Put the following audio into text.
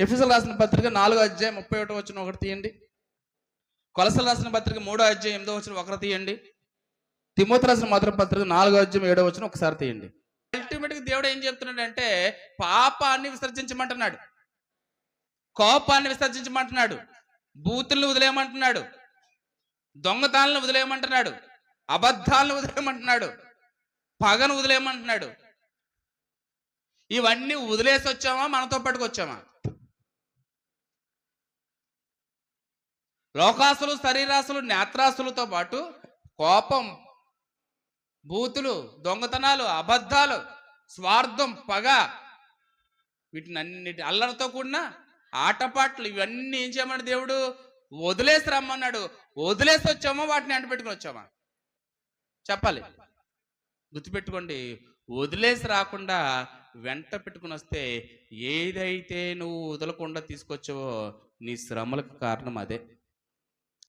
ఎఫెసీయులకు రాసిన పత్రిక 4:31 ఒకటి తీయండి. కొలస్సీయులకు రాసిన పత్రిక 3:8 ఒకటి తీయండి. తిమోతి రాసిన మొదటి పత్రిక 4:7 ఒకసారి తీయండి. అల్టిమేట్గా దేవుడు ఏం చెప్తున్నాడంటే పాపాన్ని విసర్జించమంటున్నాడు, కోపాన్ని విసర్జించమంటున్నాడు, బూతులను వదిలేయమంటున్నాడు, దొంగతనాలను వదిలేయమంటున్నాడు, అబద్ధాలను వదిలేయమంటున్నాడు, పగను వదిలేయమంటున్నాడు. ఇవన్నీ వదిలేసి వచ్చామా, మనతో పట్టుకొచ్చామా? లోకాసులు, శరీరాసులు, నేత్రాసులతో పాటు కోపం, బూతులు, దొంగతనాలు, అబద్ధాలు, స్వార్థం, పగ, వీటిని అన్నిటి అల్లరితో కూడిన ఆటపాట్లు ఇవన్నీ ఏం చేయమని దేవుడు వదిలేసి రమ్మన్నాడు. వదిలేసి వచ్చామా, వాటిని అంటపెట్టుకుని వచ్చామా? చెప్పాలి. గుర్తుపెట్టుకోండి, వదిలేసి రాకుండా వెంట పెట్టుకుని వస్తే ఏదైతే నువ్వు వదలకుండా తీసుకొచ్చావో నీ శ్రమలకు కారణం అదే.